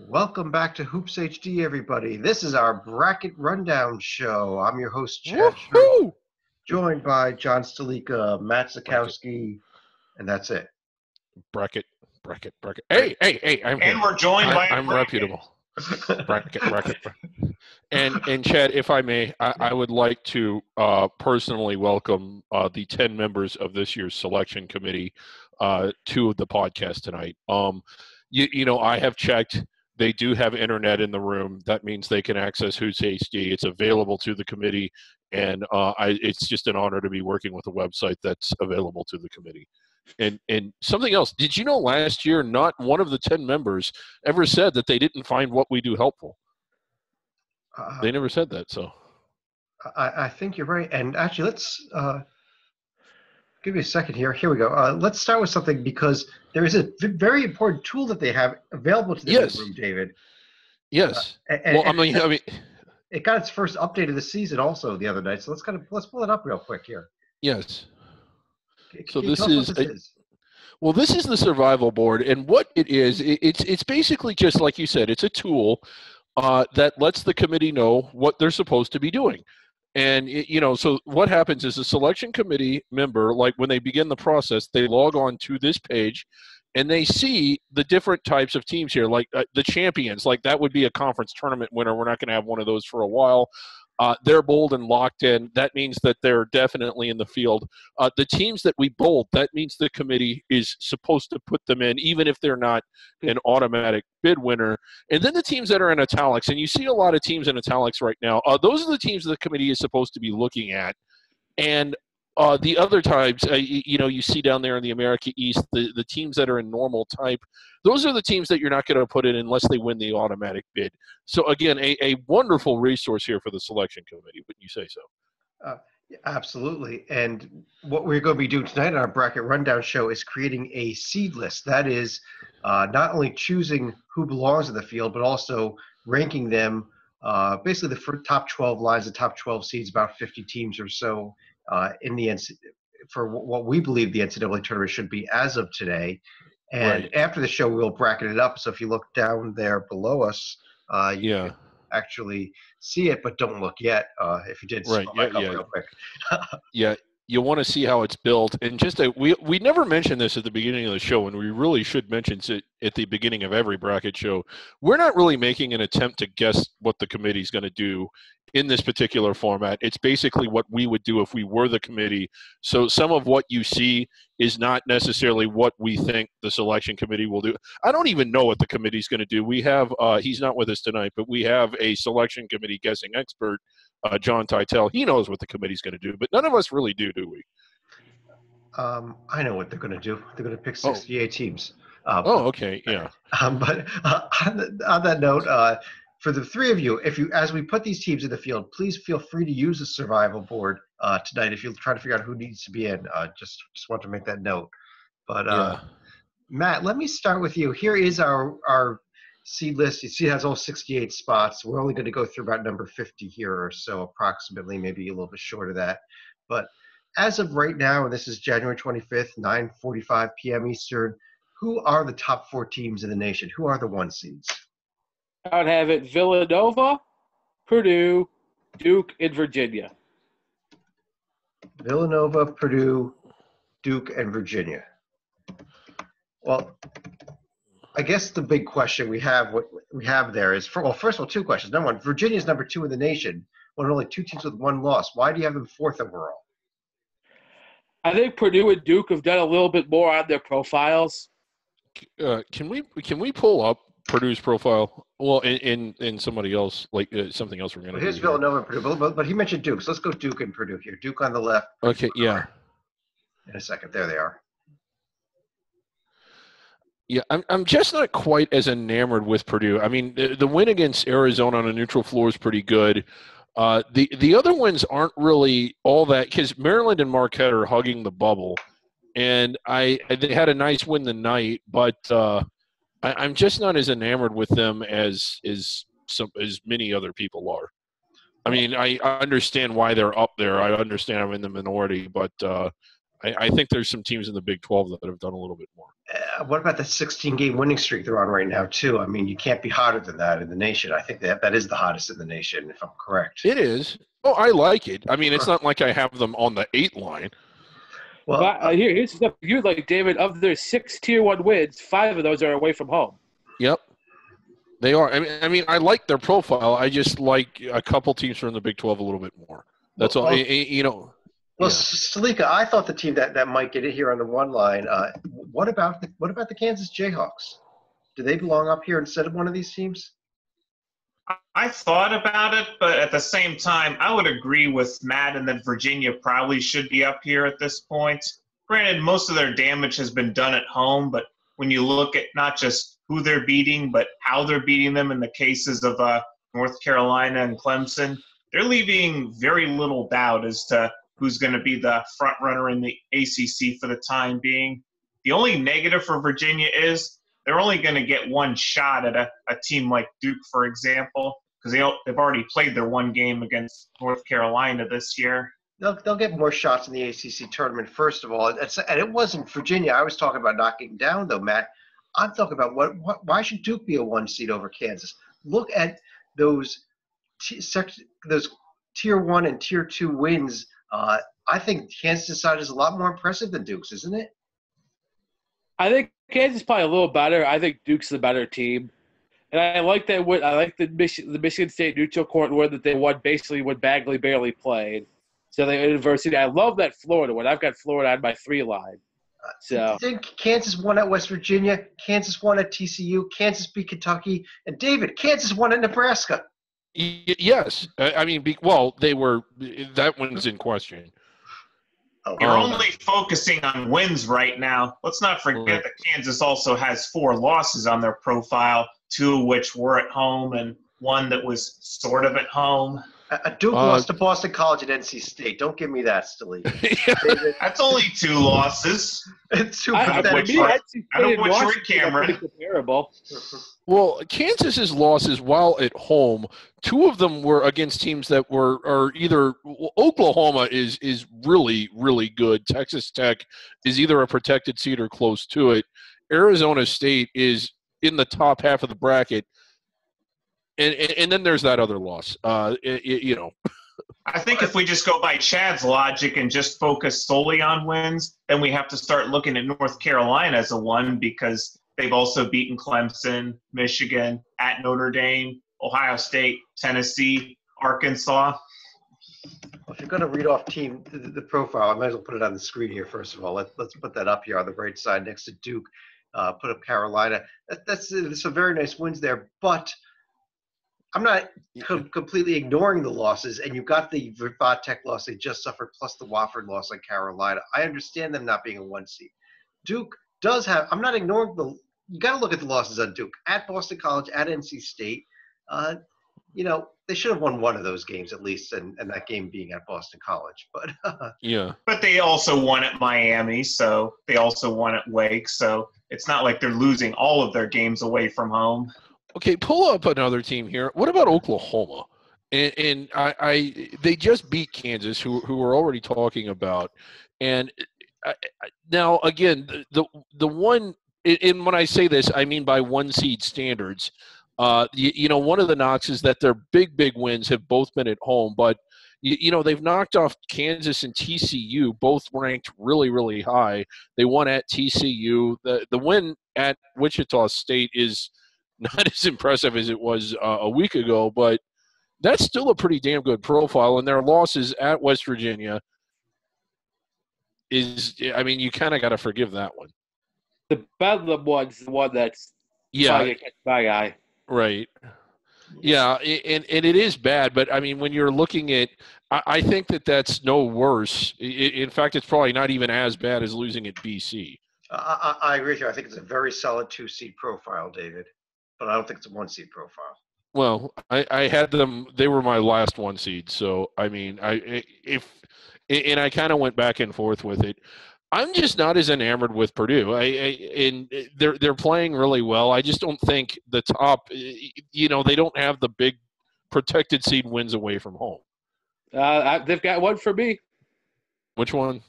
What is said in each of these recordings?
Welcome back to Hoops HD, everybody. This is our bracket rundown show. I'm your host, Chad Sherman, Woohoo! joined by John Stalika, Matt Bracket, Zakowski, and that's it. bracket. Hey, I'm here. And we're joined by I'm reputable. Bracket. And Chad, if I may, I would like to personally welcome the 10 members of this year's selection committee to the podcast tonight. I have checked. They do have internet in the room. That means they can access Who's HD. It's available to the committee, and it's just an honor to be working with a website that's available to the committee. And something else, did you know last year not one of the 10 members ever said that they didn't find what we do helpful? They never said that, so. I think you're right. And actually, let's give me a second here. Here we go. Let's start with something because there is a very important tool that they have available to the room, David. Yes. It got its first update of the season also the other night. So let's pull it up real quick here. Yes. So this is well, this is the survival board, and what it is, it's basically just like you said, it's a tool that lets the committee know what they're supposed to be doing. And, so what happens is a selection committee member, like when they begin the process, they log on to this page and they see the different types of teams here, like the champions, like that would be a conference tournament winner. We're not going to have one of those for a while. They're bold and locked in. That means that they're definitely in the field. The teams that we bold, that means the committee is supposed to put them in, even if they're not an automatic bid winner. And then the teams that are in italics, and you see a lot of teams in italics right now, those are the teams that the committee is supposed to be looking at. And the other types, you see down there in the America East, the teams that are in normal type, those are the teams that you're not going to put in unless they win the automatic bid. So, again, a wonderful resource here for the selection committee. Wouldn't you say so? Absolutely. And what we're going to be doing tonight on our bracket rundown show is creating a seed list. That is not only choosing who belongs in the field, but also ranking them. Basically, the top 12 lines, the top 12 seeds, about 50 teams or so in the for what we believe the NCAA tournament should be as of today. And Right. after the show, we'll bracket it up. So if you look down there below us, you can actually see it, but don't look yet. If you did, right. real quick. Yeah. You want to see how it's built. And just we never mentioned this at the beginning of the show, and we really should mention it at the beginning of every bracket show. We're not really making an attempt to guess what the committee's going to do in this particular format. It's basically what we would do if we were the committee. So some of what you see is not necessarily what we think the selection committee will do. I don't even know what the committee's going to do. We have, he's not with us tonight, but we have a selection committee guessing expert, John Titel. He knows what the committee's going to do, but none of us really do we? I know what they're going to do. They're going to pick 68 teams. Okay, yeah. But on that note, for the three of you, as we put these teams in the field, please feel free to use the survival board tonight if you're trying to figure out who needs to be in. Just want to make that note. But Matt, let me start with you. Here is our seed list. You see it has all 68 spots. We're only going to go through about number 50 here or so, approximately, maybe a little bit short of that. But as of right now, and this is January 25th, 9:45 p.m. Eastern, who are the top four teams in the nation? Who are the one seeds? I would have it Villanova, Purdue, Duke, and Virginia. Villanova, Purdue, Duke, and Virginia. Well, I guess the big question we have there is, first of all, two questions. Number one, Virginia is number 2 in the nation. One of only 2 teams with 1 loss. Why do you have them 4th overall? I think Purdue and Duke have done a little bit more on their profiles. Can we pull up Purdue's profile? Well, in somebody else, like something else we're going to do. Here's Villanova and Purdue, but he mentioned Duke, so let's go Duke and Purdue here. Duke on the left. Okay, yeah. In a second, there they are. Yeah, I'm just not quite as enamored with Purdue. I mean, the win against Arizona on a neutral floor is pretty good. The other ones aren't really all that, because Maryland and Marquette are hugging the bubble, and they had a nice win tonight, but I'm just not as enamored with them as many other people are. I mean, I understand why they're up there. I understand I'm in the minority, but I think there's some teams in the Big 12 that have done a little bit more. What about the 16-game winning streak they're on right now, too? I mean, you can't be hotter than that in the nation. I think that is the hottest in the nation, if I'm correct. It is. Oh, I like it. I mean, it's not like I have them on the 8 line. Well, But, here's the stuff. You like, David, of their 6 Tier 1 wins, 5 of those are away from home. Yep. They are. I mean, I like their profile. I just like a couple teams from the Big 12 a little bit more. That's all. You know. Well, Yeah. Salika, I thought the team that might get it here on the one line. What about the Kansas Jayhawks? Do they belong up here instead of one of these teams? I thought about it, but at the same time, I would agree with Matt and that Virginia probably should be up here at this point. Granted, most of their damage has been done at home, but when you look at not just who they're beating, but how they're beating them in the cases of North Carolina and Clemson, they're leaving very little doubt as to who's going to be the front runner in the ACC for the time being. The only negative for Virginia is they're only going to get one shot at a team like Duke, for example, because they've already played their one game against North Carolina this year. They'll get more shots in the ACC tournament, first of all. And it wasn't Virginia. I was talking about knocking down, though, Matt. I'm talking about why should Duke be a 1 seed over Kansas? Look at those Tier 1 and Tier 2 wins. I think Kansas' side is a lot more impressive than Duke's, isn't it? I think Kansas is probably a little better. I think Duke's the better team. And I like that. I like the Michigan State neutral court win that they won basically when Bagley barely played. So they university. I love that Florida one. I've got Florida on my 3 line. So I think Kansas won at West Virginia. Kansas won at TCU. Kansas beat Kentucky. And David, Kansas won at Nebraska. Yes. I mean, they were – that one's in question. You're only focusing on wins right now. Let's not forget that Kansas also has 4 losses on their profile, 2 of which were at home and 1 that was sort of at home. Duke lost to Boston College at NC State. Don't give me that, Staley. That's only 2 losses. It's too I don't know which ring, Cameron. Comparable. Well, Kansas's losses, while at home, 2 of them were against teams that are either Oklahoma is really, really good. Texas Tech is either a protected seed or close to it. Arizona State is in the top half of the bracket. And then there's that other loss. You know. I think if we just go by Chad's logic and just focus solely on wins, then we have to start looking at North Carolina as a 1 because they've also beaten Clemson, Michigan, at Notre Dame, Ohio State, Tennessee, Arkansas. Well, if you're going to read off the profile, I might as well put it on the screen here, first of all. Let's put that up here on the right side next to Duke. Put up Carolina. That's some very nice wins there, but – I'm not completely ignoring the losses, and you've got the Vermont Tech loss they just suffered, plus the Wofford loss on Carolina. I understand them not being a 1 seed. Duke does have – I'm not ignoring you got to look at the losses on Duke. At Boston College, at NC State, they should have won one of those games at least, and that game being at Boston College. But yeah. But they also won at Miami, so they also won at Wake, so it's not like they're losing all of their games away from home. Okay, pull up another team here. What about Oklahoma? And they just beat Kansas, who we're already talking about. And now again, the one, and when I say this, I mean by 1 seed standards. One of the knocks is that their big wins have both been at home, but they've knocked off Kansas and TCU, both ranked really, really high. They won at TCU. The win at Wichita State is not as impressive as it was a week ago, but that's still a pretty damn good profile. And their losses at West Virginia you kind of got to forgive that one. The Bedlam one's the one that's my guy. Right. Yeah, and it is bad, but I mean, when you're looking at, I think that's no worse. In fact, it's probably not even as bad as losing at BC. I agree with you. I think it's a very solid 2 seed profile, David. But I don't think it's a 1 seed profile. Well, I had them. They were my last 1 seed. So I mean, I kind of went back and forth with it. I'm just not as enamored with Purdue. And they're playing really well. I just don't think the top. They don't have the big protected seed wins away from home. They've got one for me. Which one?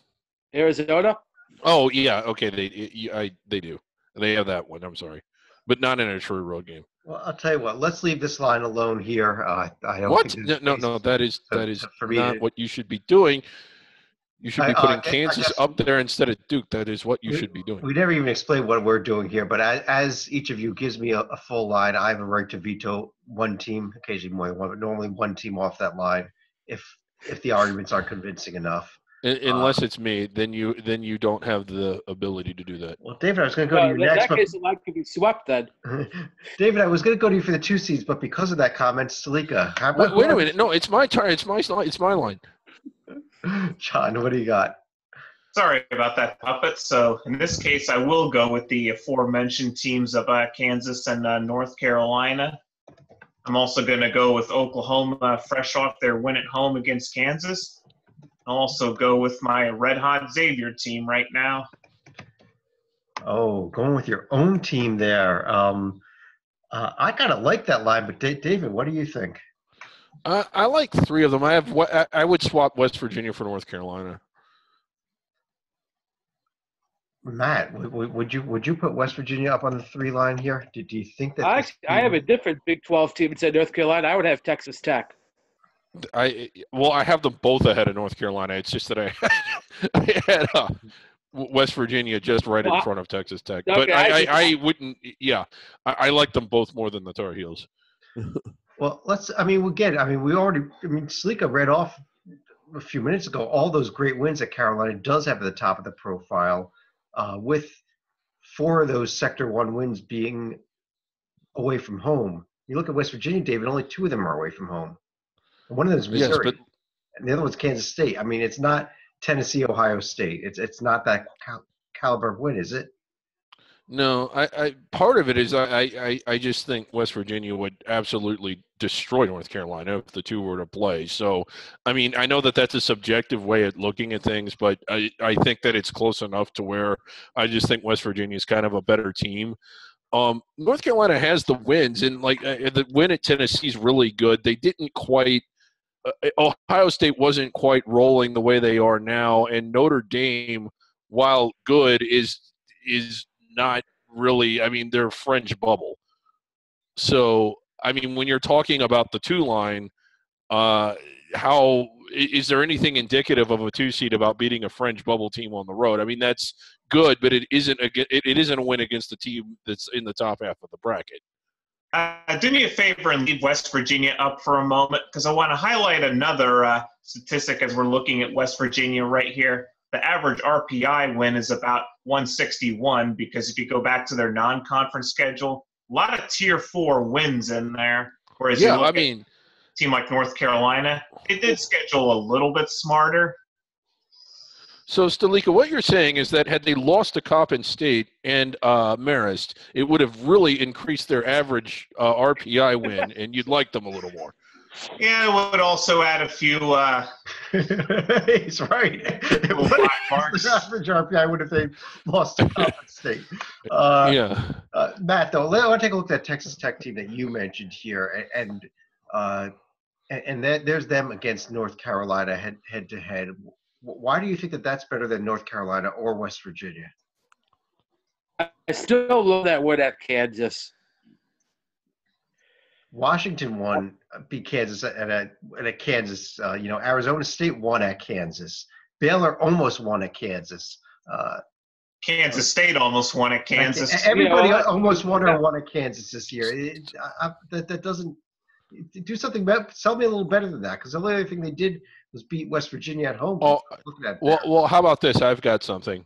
Arizona. Oh yeah, okay. They do. They have that one. I'm sorry, but not in a true road game. Well, I'll tell you what. Let's leave this line alone here. I don't What? think No, there's no, basis no. That is for me not to. what you should be doing. You should be putting I Kansas guess up there instead of Duke. That is what you should be doing. we never even explained what we're doing here. But as each of you gives me a full line, I have a right to veto one team, occasionally more than one, but normally one team off that line if the arguments aren't convincing enough. Unless it's me, then you don't have the ability to do that. Well, David, I was going to go to you In next. that case, the line could be swept then. David, I was going to go to you for the 2 seeds, but because of that comment, Salika, how about Wait a minute. No, it's my turn. It's my line. John, what do you got? Sorry about that, Puppet. So in this case, I will go with the aforementioned teams of Kansas and North Carolina. I'm also going to go with Oklahoma, fresh off their win at home against Kansas. I'll also go with my Red Hot Xavier team right now. Oh, going with your own team there. I kind of like that line, but David, what do you think? I like 3 of them. I would swap West Virginia for North Carolina. Matt, would you put West Virginia up on the 3 line here? Do you think that I have a different Big 12 team instead of North Carolina. I would have Texas Tech. I have them both ahead of North Carolina. It's just that I had West Virginia just right in front of Texas Tech. Okay, but I wouldn't. Yeah, I like them both more than the Tar Heels. Well, we already. Salika read off a few minutes ago all those great wins that Carolina does have at the top of the profile, with 4 of those Sector 1 wins being away from home. You look at West Virginia, David. Only 2 of them are away from home. One of them is Missouri, yes, and the other one's Kansas State. I mean, it's not Tennessee, Ohio State. It's not that caliber of win, is it? No, I part of it is I just think West Virginia would absolutely destroy North Carolina if the 2 were to play. So, I mean, I know that that's a subjective way of looking at things, but I think that it's close enough to where I just think West Virginia is kind of a better team. North Carolina has the wins, and the win at Tennessee is really good. They didn't quite. Ohio State wasn't quite rolling the way they are now, and Notre Dame, while good, is not really. I mean, they're French bubble. So, I mean, when you're talking about the 2 line, how is there anything indicative of a 2 seed about beating a French bubble team on the road? I mean, that's good, but it isn't a win against the team that's in the top half of the bracket. Do me a favor and leave West Virginia up for a moment, because I want to highlight another statistic as we're looking at West Virginia right here. The average RPI win is about 161, because if you go back to their non-conference schedule, a lot of Tier 4 wins in there. Whereas you look at a team like North Carolina, it did schedule a little bit smarter. So, Stalika, what you're saying is that had they lost to Coppin State and Marist, it would have really increased their average RPI win, and you'd like them a little more. Yeah, it would also add a few. He's right. The average RPI would have they lost to Coppin State. Matt, though, I want to take a look at that Texas Tech team that you mentioned here, and there's them against North Carolina head to head. Why do you think that that's better than North Carolina or West Virginia? I still love that win at Kansas. Washington won, beat Kansas at a Kansas. Arizona State won at Kansas. Baylor almost won at Kansas. Kansas State almost won at Kansas. Everybody almost won or won at Kansas this year. That doesn't do something. Tell me a little better than that, because the only other thing they did was beat West Virginia at home. Well, how about this? I've got something.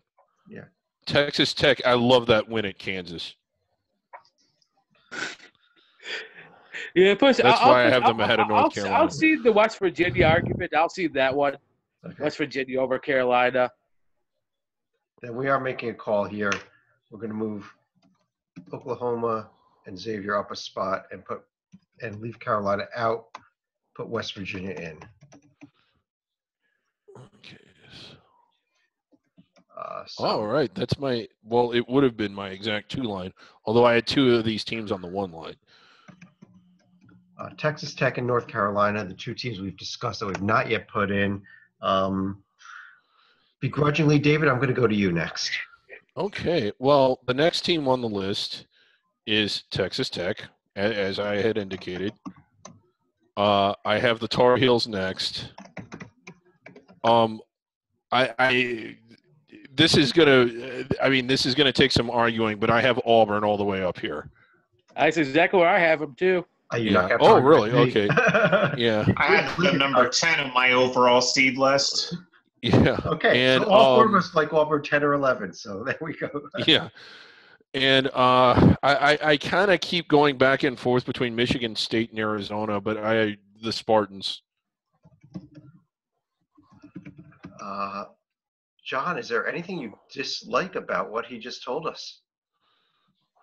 Yeah. Texas Tech, I love that win at Kansas. Yeah, that's why I have them ahead of North Carolina. I'll see the West Virginia argument. I'll see that one. Okay. West Virginia over Carolina. Then we are making a call here. We're going to move Oklahoma and Xavier up a spot and leave Carolina out. Put West Virginia in. Okay. All right. That's it would have been my exact 2 line, although I had 2 of these teams on the 1 line. Texas Tech and North Carolina, the 2 teams we've discussed that we've not yet put in. Begrudgingly, David, I'm going to go to you next. Okay. Well, the next team on the list is Texas Tech, as I had indicated. I have the Tar Heels next. This is gonna take some arguing, but I have Auburn all the way up here. That's exactly where I have them too. Oh, really? Okay. Yeah. I had them number 10 in my overall seed list. Yeah. Okay. And so all four of us like Auburn 10 or 11. So there we go. Yeah. And I kind of keep going back and forth between Michigan State and Arizona, but the Spartans. John, is there anything you dislike about what he just told us?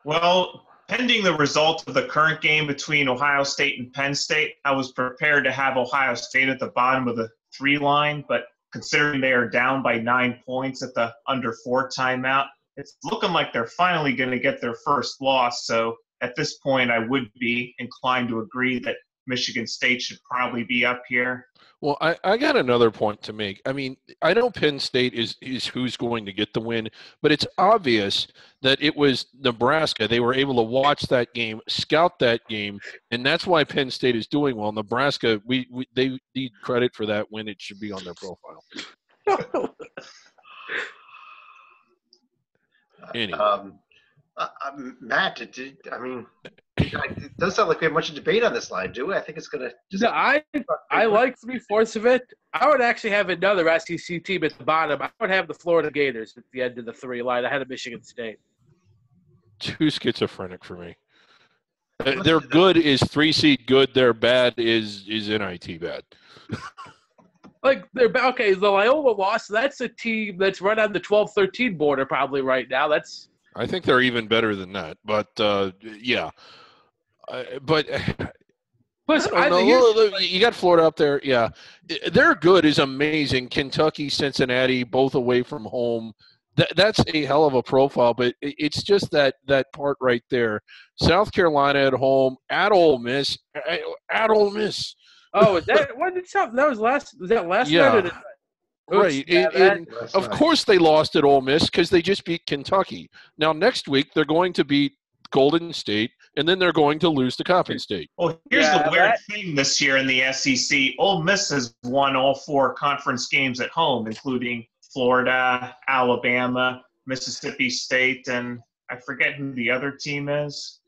Well, pending the result of the current game between Ohio State and Penn State, I was prepared to have Ohio State at the bottom of the 3 line, but considering they are down by 9 points at the under 4 timeout, it's looking like they're finally going to get their first loss. So at this point, I would be inclined to agree that Michigan State should probably be up here. Well, I got another point to make. I mean, I know Penn State is who's going to get the win, but it's obvious that it was Nebraska. They were able to watch that game, scout that game, and that's why Penn State is doing well. Nebraska, they need credit for that win. It should be on their profile. Anyway. Matt, it doesn't sound like we have much debate on this line, do we? I think it's going to just. No, I like 3/4 of it. I would actually have another SEC team at the bottom. I would have the Florida Gators at the end of the 3 line. I had a Michigan State. Too schizophrenic for me. Their good is 3 seed good. Their bad is NIT bad. Like, they're okay. The Loyola loss, that's a team that's right on the 12-13 border probably right now. I think they're even better than that. But, yeah. But you got Florida up there. Yeah. Their good is amazing. Kentucky, Cincinnati, both away from home. That's a hell of a profile, but it's just that part right there. South Carolina at home, at Ole Miss. Oh, that was last yeah. night? Right. And of course they lost at Ole Miss because they just beat Kentucky. Now, next week they're going to beat Golden State, and then they're going to lose to Coppin State. Well, here's the weird thing this year in the SEC. Ole Miss has won all 4 conference games at home, including Florida, Alabama, Mississippi State, and I forget who the other team is.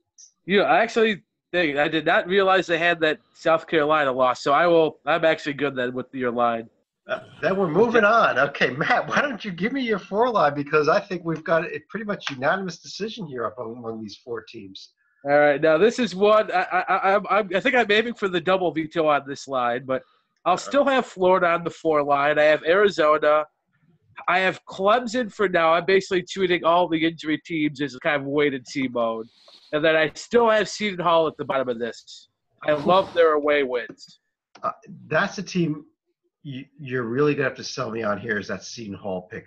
I did not realize they had that South Carolina loss, so I'm actually good then with your line. Then we're moving on. Okay, Matt, why don't you give me your 4 line, because I think we've got a pretty much unanimous decision here up among these 4 teams. All right, now this is one I think I'm aiming for the double veto on this line, but I'll still have Florida on the 4 line. I have Arizona. I have Clemson for now. I'm basically treating all the injury teams as kind of wait-and-see mode. And then I still have Seton Hall at the bottom of this. I love their away wins. That's a team you're really going to have to sell me on here is that Seton Hall pick.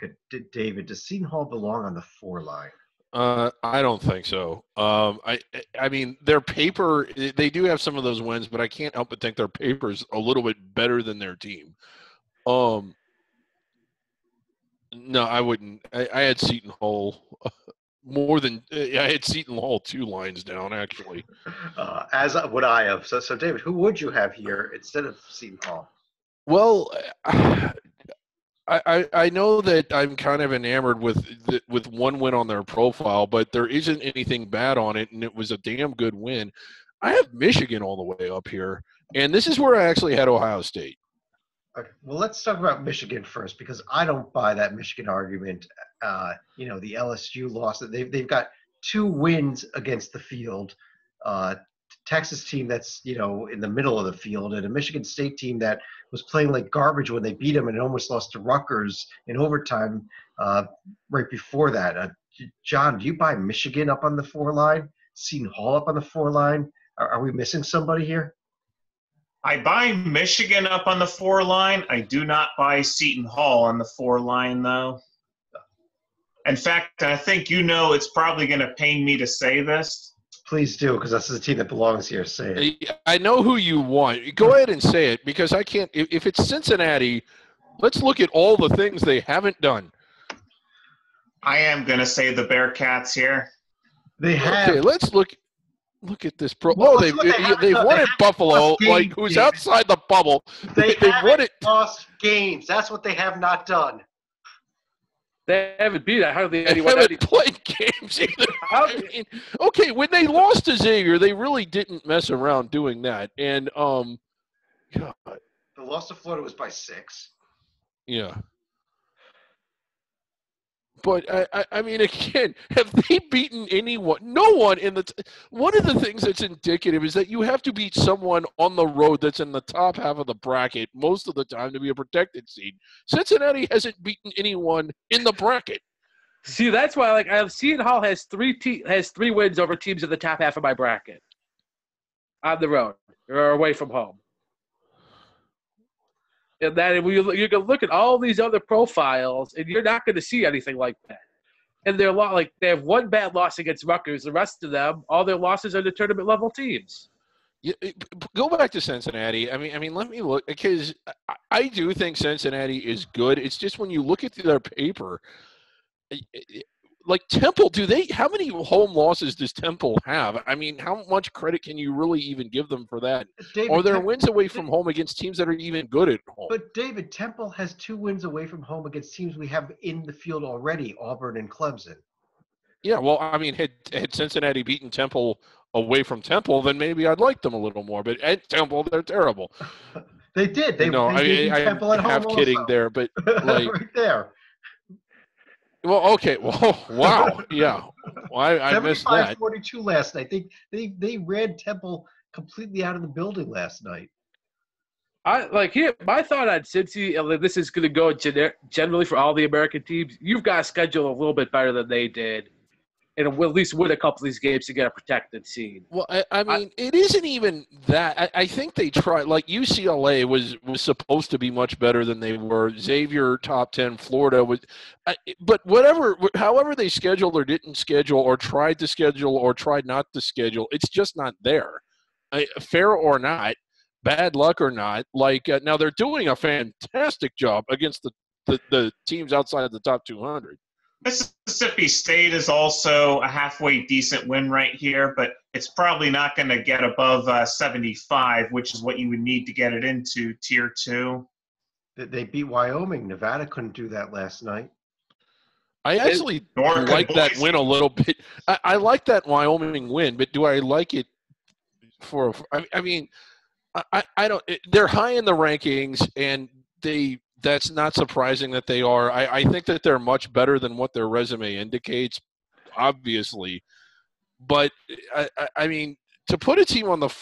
David, does Seton Hall belong on the 4 line? I don't think so. I mean, their paper, they do have some of those wins, but I can't help but think their paper's a little bit better than their team. No, I wouldn't. I had Seton Hall I had Seton Hall 2 lines down, actually. As would I have. So, David, who would you have here instead of Seton Hall? Well, I know that I'm kind of enamored with 1 win on their profile, but there isn't anything bad on it, and it was a damn good win. I have Michigan all the way up here, and this is where I actually had Ohio State. Okay. Well, let's talk about Michigan first, because I don't buy that Michigan argument. The LSU loss. They've got 2 wins against the field. Texas team that's in the middle of the field, and a Michigan State team that was playing like garbage when they beat them and almost lost to Rutgers in overtime right before that. John, do you buy Michigan up on the 4 line? Seton Hall up on the 4 line? Are we missing somebody here? I buy Michigan up on the 4 line. I do not buy Seton Hall on the 4 line, though. In fact, I think it's probably going to pain me to say this. Please do, because this is a team that belongs here. Say it. I know who you want. Go ahead and say it, because I can't. If it's Cincinnati, Let's look at all the things they haven't done. I am going to say the Bearcats here. They have. Okay, let's look at this. Well, they've let's look at they've how- won they at have Buffalo, lost games, like who's David. outside the bubble. They They've won it. lost games. That's what they have not done. They haven't beat hardly They anyone. haven't played games either. I mean, okay, when they lost to Xavier, they really didn't mess around doing that. And God, The loss to Florida was by 6. yeah. But I mean, again, have they beaten anyone? No one in the. One of the things that's indicative is that you have to beat someone on the road that's in the top half of the bracket most of the time to be a protected seed. Cincinnati hasn't beaten anyone in the bracket. See, that's why Seton Hall has three wins over teams in the top half of my bracket on the road or away from home. And then you can look at all these other profiles, and you're not going to see anything like that. And they have one bad loss against Rutgers. The rest of them, all their losses are to tournament level teams. Go back to Cincinnati. I mean, let me look, because I do think Cincinnati is good. It's just when you look at their paper, like Temple, how many home losses does Temple have? I mean, how much credit can you really even give them for that? David, Or their wins away from home against teams that are even good at home? But David, Temple has 2 wins away from home against teams we have in the field already, Auburn and Clemson. Yeah, well, I mean, had Cincinnati beaten Temple away from Temple, then maybe I'd like them a little more. But at Temple, they're terrible. They did. They beat Temple at home half kidding also. there, but like right there. Well, okay. Well, wow. Yeah. Well, I missed that. 75-42 last night. They ran Temple completely out of the building last night. My thought on Cincy, and this is going to go generally for all the American teams. You've got to schedule a little bit better than they did, and at least win a couple of these games to get a protected seed. Well, I mean, it isn't even that. I think they tried. Like UCLA was supposed to be much better than they were. Xavier top 10, Florida was, but however they scheduled or didn't schedule or tried to schedule or tried not to schedule, it's just not there. Fair or not, bad luck or not. Like now, they're doing a fantastic job against the teams outside the top 200. Mississippi State is also a halfway decent win right here, but it's probably not going to get above 75, which is what you would need to get it into Tier 2. They beat Wyoming. Nevada couldn't do that last night. I actually like that win a little bit. I like that Wyoming win, but do I like it for – I mean, I don't – they're high in the rankings, and that's not surprising that they are. I think that they're much better than what their resume indicates, obviously. But, I mean, to put a team on the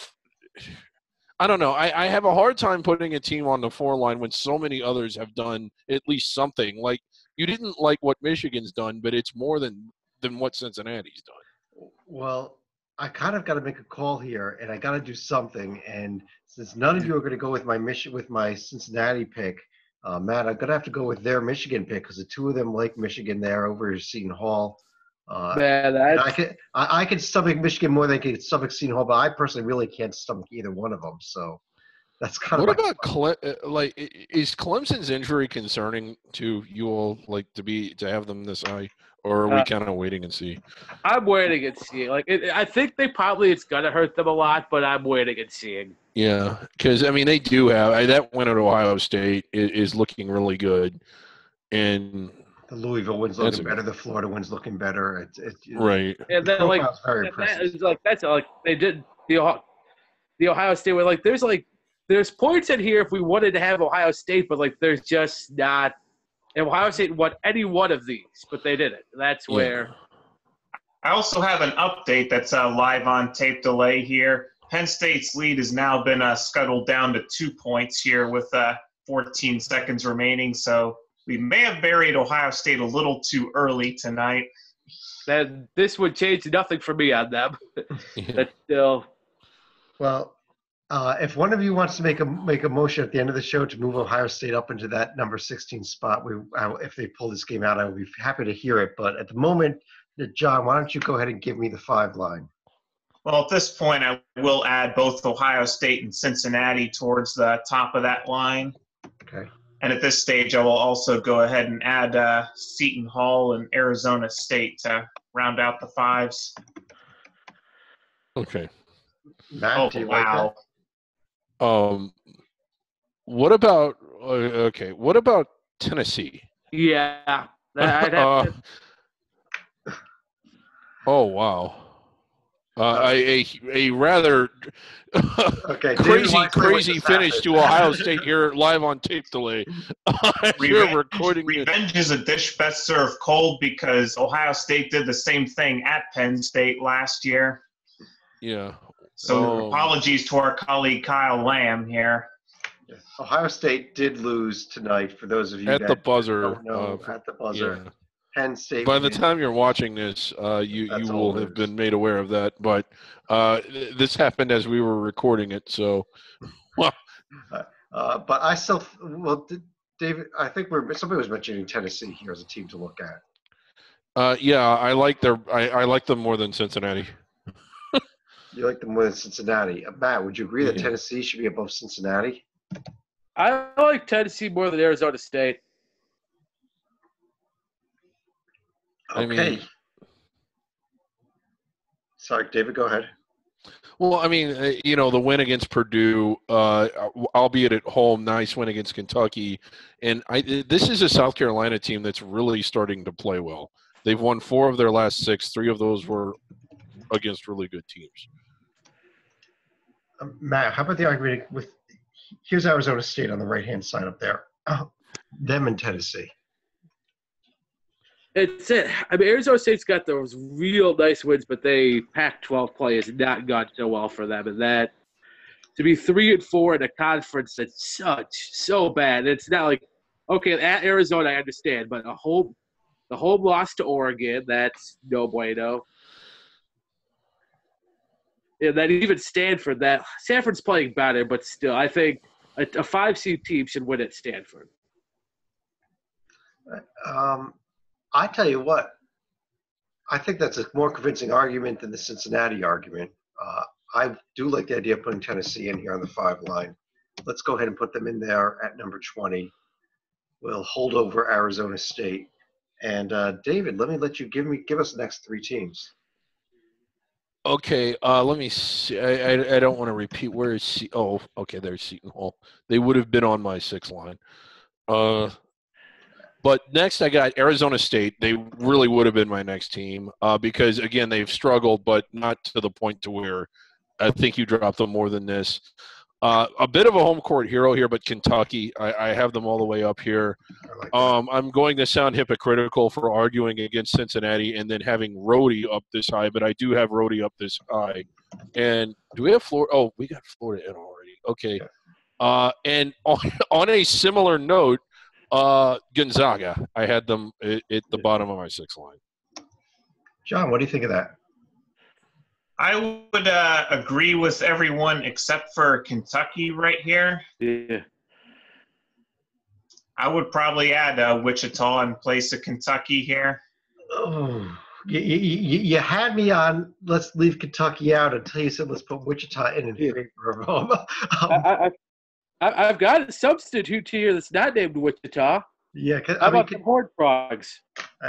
I don't know. I have a hard time putting a team on the 4 line when so many others have done at least something. Like, you didn't like what Michigan's done, but it's more than what Cincinnati's done. Well, I kind of got to make a call here, and I got to do something. And since none of you are going to go with my Cincinnati pick, Matt, I'm going to have to go with their Michigan pick because the 2 of them like Michigan there over Seton Hall. Man, I can stomach Michigan more than I can stomach Seton Hall, but I personally really can't stomach either one of them. So that's kind of. What about is Clemson's injury concerning to you all? Like to have them this high, or are we kind of waiting and see? I'm waiting and seeing. I think it's gonna hurt them a lot, but I'm waiting and seeing. Yeah, because I mean they do have that win at Ohio State is looking really good, and the Louisville win's looking better. The Florida win's looking better. It's right. And then very impressive. They did the Ohio State where there's points in here if we wanted to have Ohio State, but there's just not. And Ohio State won any one of these, but they didn't. That's where. I also have an update that's live on tape delay here. Penn State's lead has now been scuttled down to 2 points here with 14 seconds remaining. So we may have buried Ohio State a little too early tonight. This would change nothing for me on them. Yeah. That's still. Well, if one of you wants to make a motion at the end of the show to move Ohio State up into that number 16 spot, if they pull this game out, I would be happy to hear it. But at the moment, John, why don't you go ahead and give me the 5 line? Well, at this point, I will add both Ohio State and Cincinnati towards the top of that line. Okay. And at this stage, I will also go ahead and add Seton Hall and Arizona State to round out the fives. Okay. Matt, do you like that? What about What about Tennessee? Yeah. I'd have to, Oh wow. A rather Okay, David, why explain what crazy just finish happened? to Ohio State here live on tape delay. You're recording it. Revenge is a dish best served cold because Ohio State did the same thing at Penn State last year. Yeah. So apologies to our colleague Kyle Lamb here. Ohio State did lose tonight. For those of you at that the buzzer. don't know, at the buzzer. Yeah. Penn State. By the time you're watching this, you will have been made aware of that. But this happened as we were recording it, so. But I still, David, I think somebody was mentioning Tennessee here as a team to look at. Yeah, I like them more than Cincinnati. You like them more than Cincinnati. Matt, would you agree that Tennessee should be above Cincinnati? I like Tennessee more than Arizona State. Okay. Sorry, David, go ahead. Well, I mean, the win against Purdue, albeit at home, nice win against Kentucky. And this is a South Carolina team that's really starting to play well. They've won 4 of their last 6. 3 of those were against really good teams. Matt, how about the argument with – here's Arizona State on the right-hand side up there. Them and Tennessee. It's it. I mean, Arizona State's got those real nice wins, but Pac-12 play has not gone so well for them. And that to be 3-4 in a conference that's so bad. It's not like, okay, at Arizona I understand, but the home loss to Oregon, that's no bueno. And then even Stanford, Stanford's playing better, but still, I think a 5-seed team should win at Stanford. I tell you what, I think that's a more convincing argument than the Cincinnati argument. I do like the idea of putting Tennessee in here on the 5 line. Let's go ahead and put them in there at number 20. We'll hold over Arizona State. And David, let you give us the next 3 teams. Okay, let me see. I don't want to repeat. Where is oh, okay, there's Seton Hall. They would have been on my 6 line. But next I got Arizona State. They really would have been my next team because, again, they've struggled, but not to the point to where I think you dropped them more than this. A bit of a home court hero here, but Kentucky, I have them all the way up here. I'm going to sound hypocritical for arguing against Cincinnati and then having Rhodey up this high, but I do have Rhodey up this high. And do we have Florida? Oh, we got Florida in already. Okay. And on a similar note, Gonzaga, I had them at the bottom of my 6 line. John, what do you think of that? I would agree with everyone except for Kentucky right here. Yeah. I would probably add Wichita in place of Kentucky here. Oh, you had me on let's leave Kentucky out until you said let's put Wichita in favor of them. I've got a substitute here that's not named Wichita. Yeah. How about the Horned Frogs?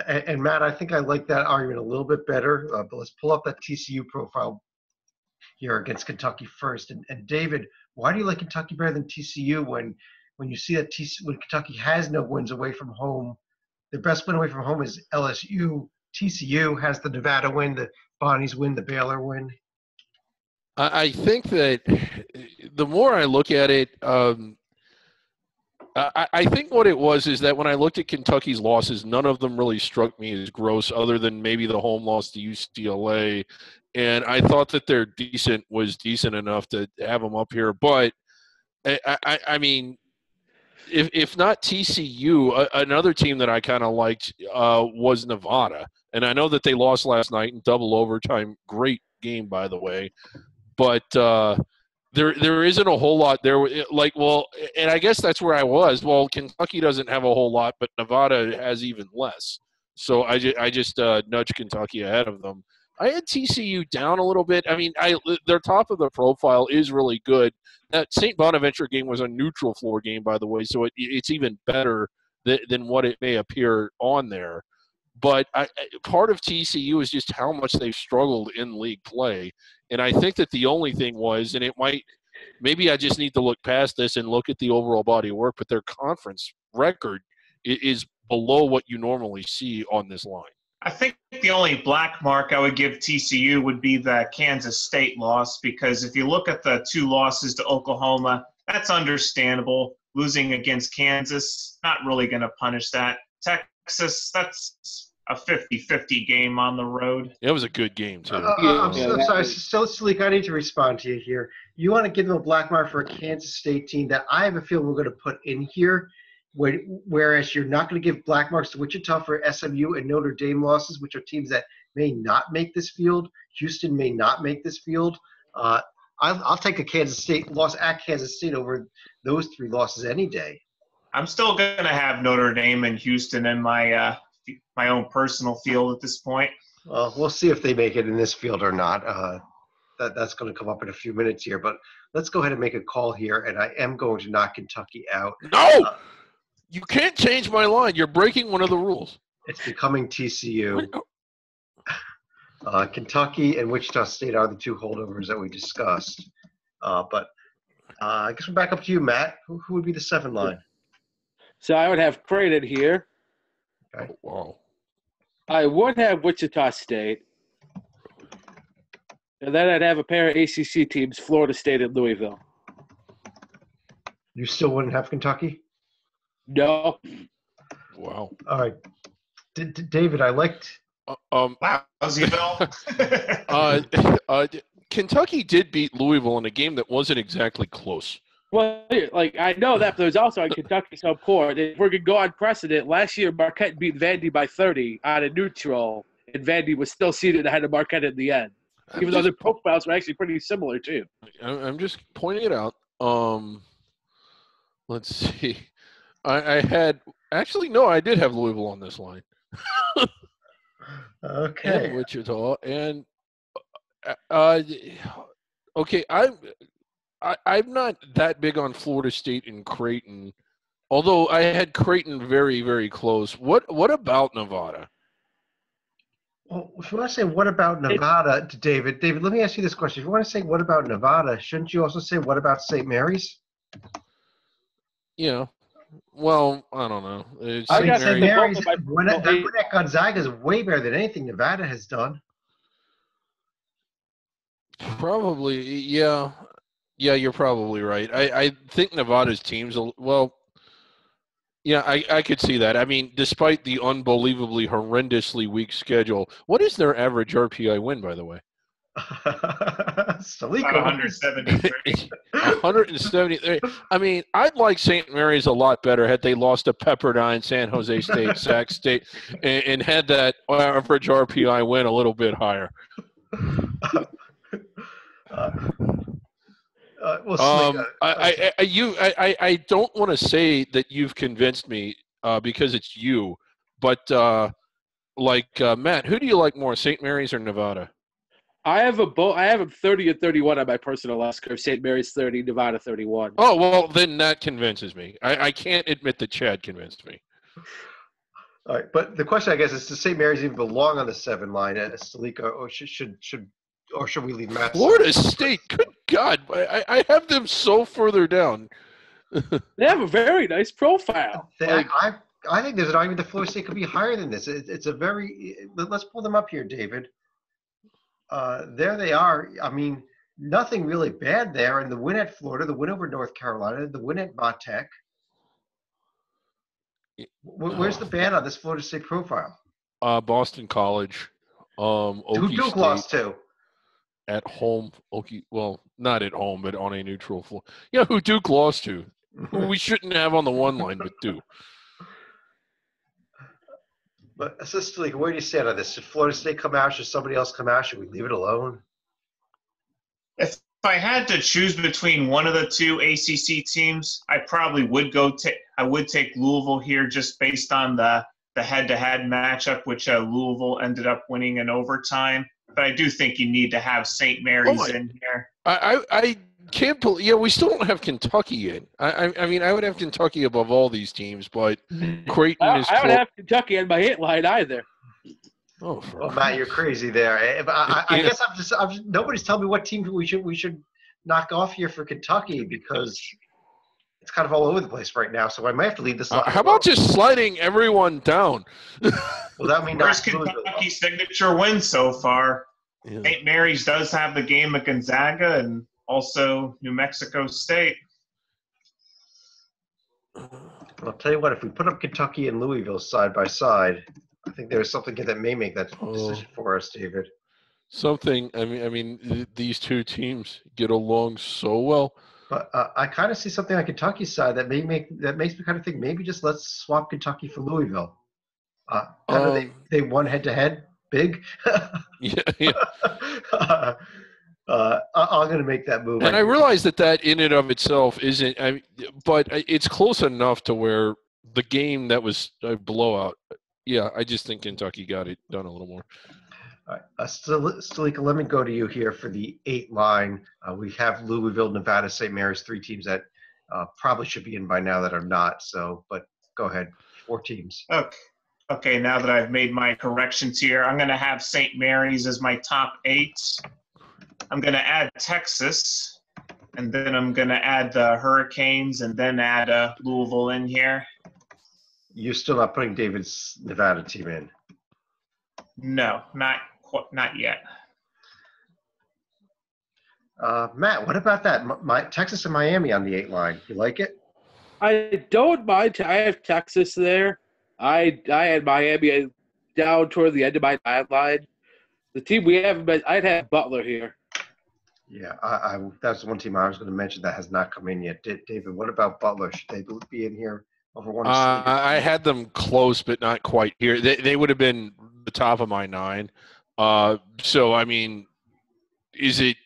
And Matt, I think I like that argument a little bit better. But let's pull up that TCU profile here against Kentucky first. And David, why do you like Kentucky better than TCU when you see that when Kentucky has no wins away from home? Their best win away from home is LSU. TCU has the Nevada win, the Bonnie's win, the Baylor win. I think that the more I look at it, I think what it was is that when I looked at Kentucky's losses, none of them really struck me as gross other than maybe the home loss to UCLA. And I thought that their decent was decent enough to have them up here. But, I mean, if not TCU, another team that I kind of liked was Nevada. And I know that they lost last night in double overtime. Great game, by the way. But there isn't a whole lot there. And I guess that's where I was. Well, Kentucky doesn't have a whole lot, but Nevada has even less. So I just nudged Kentucky ahead of them. I had TCU down a little bit. I mean, their top of the profile is really good. That St. Bonaventure game was a neutral floor game, by the way, so it's even better than what it may appear on there. But part of TCU is just how much they've struggled in league play. And I think that the only thing was, and it might – maybe I just need to look past this and look at the overall body of work, but their conference record is below what you normally see on this line. I think the only black mark I would give TCU would be the Kansas State loss, because if you look at the 2 losses to Oklahoma, that's understandable. Losing against Kansas, not really going to punish that. Texas, that's a 50-50 game on the road. It was a good game, too. I'm sorry. So, Salik, I need to respond to you here. You want to give them a black mark for a Kansas State team that I have a feeling we're going to put in here, whereas you're not going to give black marks to Wichita for SMU and Notre Dame losses, which are teams that may not make this field. Houston may not make this field. I'll take a Kansas State loss at Kansas State over those 3 losses any day. I'm still going to have Notre Dame and Houston in my own personal field at this point. Well, we'll see if they make it in this field or not. That's going to come up in a few minutes here. But let's go ahead and make a call here, and I am going to knock Kentucky out. No! You can't change my line. You're breaking one of the rules. It's becoming TCU. Kentucky and Wichita State are the 2 holdovers that we discussed. But I guess we're back up to you, Matt. Who would be the 7 line? So I would have Creighton here. Okay. Wow. I would have Wichita State. And then I'd have a pair of ACC teams, Florida State and Louisville. You still wouldn't have Kentucky? No. Wow. All right. David, I liked Wow, Bill. Kentucky did beat Louisville in a game that wasn't exactly close. Well, like I know that, but there's also on Kentucky's home court. If we're going to go on precedent, last year Marquette beat Vandy by 30 on a neutral, and Vandy was still seated ahead of Marquette in the end, even though their profiles were actually pretty similar too. I'm just pointing it out. Let's see. I had – actually, no, I did have Louisville on this line. Okay. And Wichita. And okay, I'm not that big on Florida State and Creighton, although I had Creighton very, very close. What about Nevada? Well, if you want to say what about Nevada, David, let me ask you this question. If you want to say what about Nevada, shouldn't you also say what about St. Mary's? Yeah. Well, I don't know. St. Mary's, that Gwinnett Gonzaga is way better than anything Nevada has done. Probably, yeah. Yeah, you're probably right. I think Nevada's teams, well, yeah, I could see that. I mean, despite the unbelievably horrendously weak schedule, what is their average RPI win, by the way? 173. 173. I mean, I'd like St. Mary's a lot better had they lost to Pepperdine, San Jose State, Sac State, and had that average RPI win a little bit higher. I don't want to say that you've convinced me because it's you, but Matt, who do you like more, St. Mary's or Nevada? I have them 30 and 31 on my personal last curve. St. Mary's 30, Nevada 31. Oh, well, then that convinces me. I can't admit that Chad convinced me. All right, but the question, I guess, is does St. Mary's even belong on the 7 line at Salika, or should we leave Matt? Florida State, good God, I have them so further down. They have a very nice profile. I think there's an argument that Florida State could be higher than this. It's a very – let's pull them up here, David. There they are. I mean, nothing really bad there. And the win at Florida, the win over North Carolina, the win at Vatech. Where's the bad on this Florida State profile? Boston College. Who Duke lost to? At home. Well, not at home, but on a neutral floor. Yeah, who Duke lost to. Who we shouldn't have on the 1 line, but do. But, Sister League, where do you stand on this? Should Florida State come out? Should somebody else come out? Should we leave it alone? If I had to choose between one of the 2 ACC teams, I probably would take Louisville here just based on the head-to-head matchup, which Louisville ended up winning in overtime. but I do think you need to have St. Mary's in here. I can't believe. Yeah, we still don't have Kentucky in. I mean, I would have Kentucky above all these teams, but Creighton is. I don't have Kentucky on my hit line either. Oh, well, Matt, you're crazy there. I guess I'm just nobody's telling me what team we should knock off here for Kentucky because it's kind of all over the place right now. So I might have to leave this. How about just sliding everyone down? Well, that means Where's Kentucky's signature win so far? Yeah. St. Mary's does have the game at Gonzaga and also New Mexico State. I'll tell you what, if we put up Kentucky and Louisville side by side, I think there's something that may make that decision for us, David. Something. I mean, these two teams get along so well. But I kind of see something on Kentucky's side that makes me kind of think maybe just let's swap Kentucky for Louisville. They won head to head big. Yeah. I'm going to make that move. And I realize that in and of itself isn't, but it's close enough to where the game that was a blowout. Yeah, I just think Kentucky got it done a little more. All right, Stalika, let me go to you here for the 8 line. We have Louisville, Nevada, St. Mary's, 3 teams that probably should be in by now that are not. So, but go ahead, 4 teams. Okay, now that I've made my corrections here, I'm going to have St. Mary's as my top 8. I'm going to add Texas, and then I'm going to add the Hurricanes, and then add Louisville in here. You're still not putting David's Nevada team in? No, not yet. Matt, what about that? Texas and Miami on the 8 line. You like it? I don't mind. I have Texas there. I had Miami down toward the end of my 9 line. The team we haven't been, I'd have Butler here. Yeah, that's one team I was going to mention that has not come in yet. David, what about Butler? Should they be in here over one? I had them close, but not quite here. They would have been the top of my 9. So I mean, is it?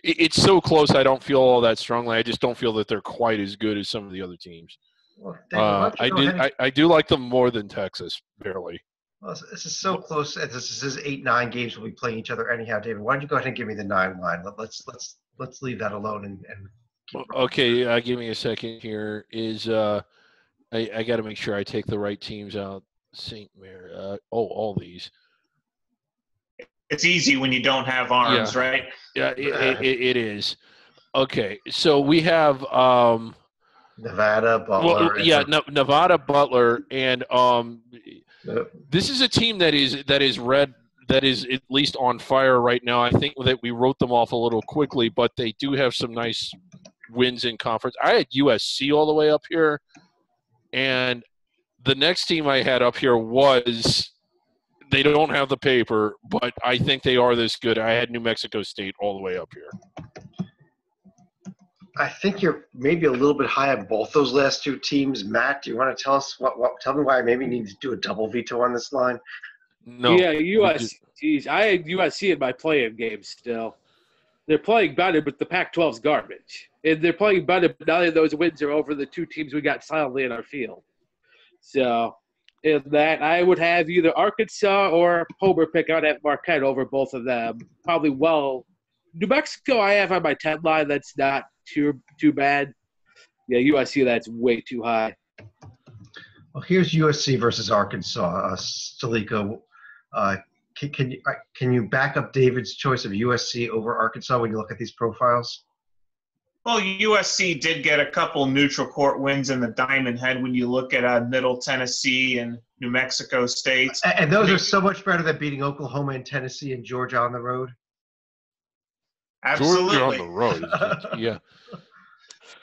It's so close. I don't feel all that strongly. I just don't feel that they're quite as good as some of the other teams. Well, David, I do like them more than Texas, barely. Well, this is so close. This is 8-9 games we'll be playing each other anyhow, David. Why don't you go ahead and give me the 9 line? Let's leave that alone and keep okay. Give me a second here. I got to make sure I take the right teams out. St. Mary. All these. It's easy when you don't have arms, right? Yeah, it is. Okay, so we have Nevada, Butler. Nevada, Butler, and this is a team that is at least on fire right now. I think that we wrote them off a little quickly, but they do have some nice wins in conference. I had USC all the way up here, and the next team I had up here was they don't have the paper, but I think they are this good. I had New Mexico State all the way up here. I think you're maybe a little bit high on both those last 2 teams. Matt, do you want to tell us tell me why I maybe need to do a double veto on this line? No. Yeah, USC. Geez, I had USC in my play-in game still. They're playing better, but the Pac-12's garbage. And they're playing better, but none of those wins are over the 2 teams we got silently in our field. So, in that, I would have either Arkansas or Homer pick out at Marquette over both of them. Probably New Mexico I have on my 10 line. That's not too bad. Yeah, USC, that's way too high. Well, here's USC versus Arkansas. Stalika, can you back up David's choice of USC over Arkansas when you look at these profiles? Well, USC did get a couple neutral court wins in the Diamond Head when you look at Middle Tennessee and New Mexico State. And those are so much better than beating Oklahoma and Tennessee and Georgia on the road. Absolutely. Georgia on the road. Yeah.